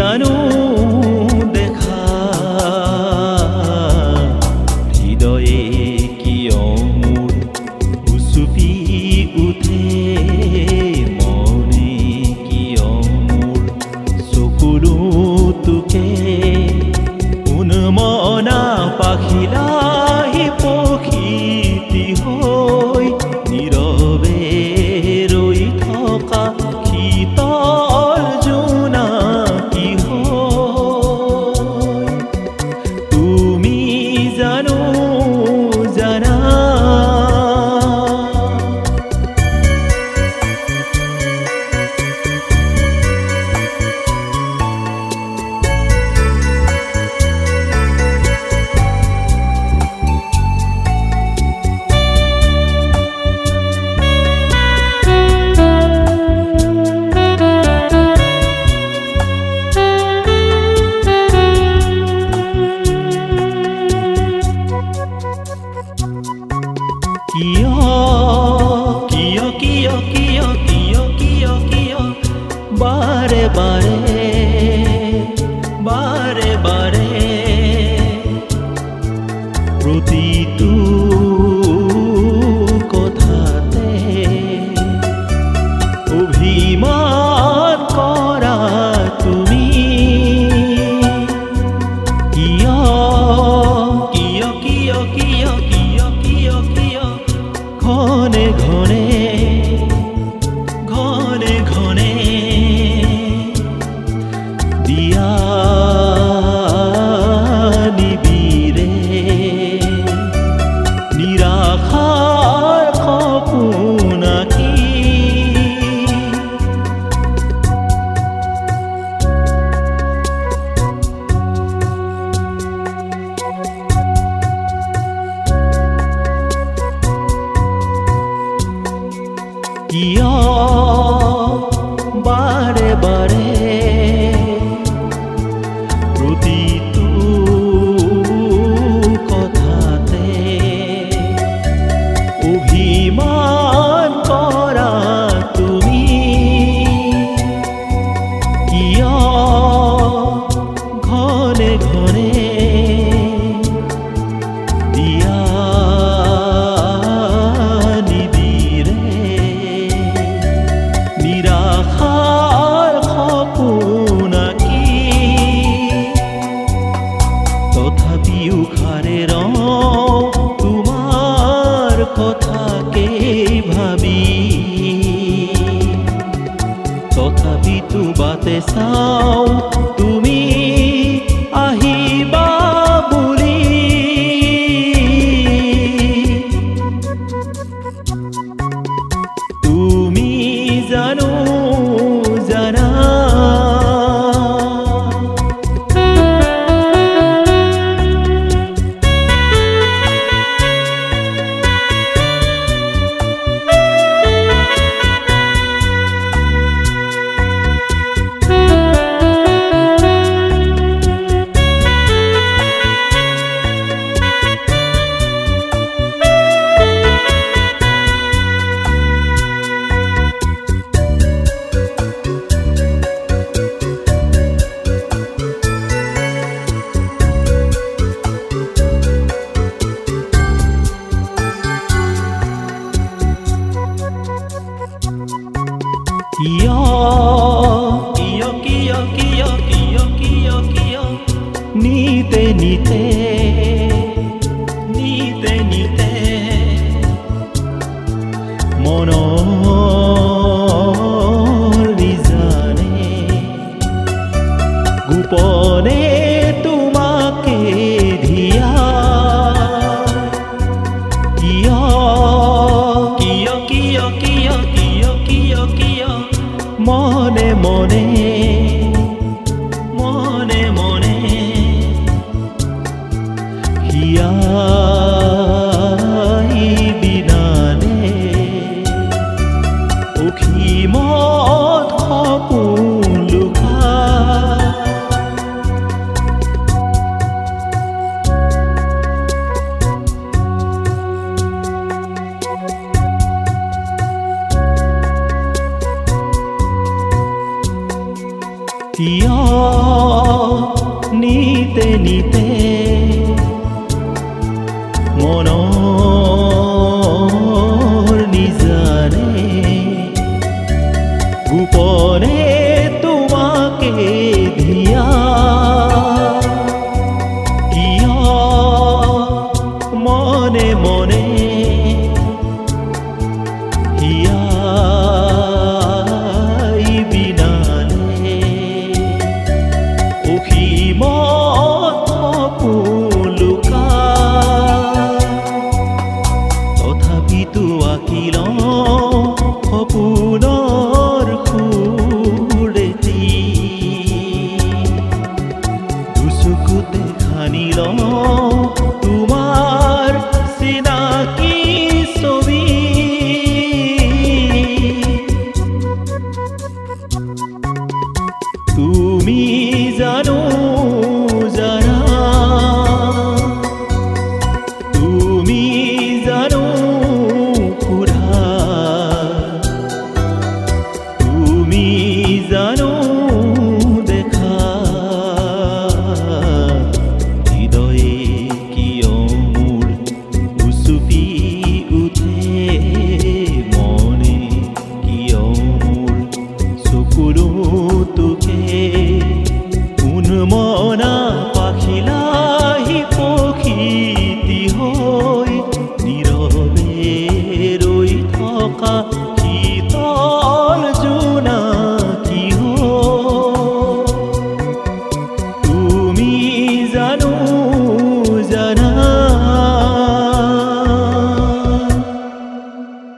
জানো দেখা হৃদয়ে কিয় মোৰ উচুপি উঠে মনে কিয় মোৰ চকুলো তোকে উন্মনা পাখিলাই পখিতি হৈ নীৰৱে ৰৈ থকা শীতল জোনাকী হৈ তুমি জানো জানা কিয় কিয় কিয় কিয় কিয় কিয় কিয় বাৰে বাৰে বাৰে বাৰে প্ৰতিটো কথাতে অভিমান কৰা তুমি কিয় কিয় কিয় কিয় কিয় কিয় কিয় ঘনে ঘনে ঘনে ঘনে দিয়া নিবিৰে নিৰাশাৰ সপোনাকি কিয় বাৰে বাৰে প্ৰতিটো কথাতে অভিমান কৰা তুমি কিয় ঘনে ঘনে দিয়া নিৰাশাৰ সপোনাকি তথাপিও খাৰে ৰওঁ তোমাৰ কথাকে ভাবি তথাপিতো বাটে চাওঁ তুমি আহিবা বুলি তুমি জানো জানা কিয় কিয় কিয় কিয় কিয় কিয় কিয় নিতে নিতে নিতে নিতে মনৰ নিজানে গোপনে তোমাকে ধিয়া কিয় কিয় কিয় কিয় কিয় কিয় কিয় মনে মনে মনে মনে হিয়াই দিনানে অসীমত সপোন লুকা কিয় নিতে নিতে মনৰ নিজানে গোপনে তোমাকে দিয়া কিয় মনে মনে হিয়াই বিনালে অসীমত সপোন লুকাই তথাপিতো আঁকি লওঁ সপোনৰ সুৰেটি দুচকুতে খানি লওঁ তোমাৰ চিনাকি ছবি তুমি জানো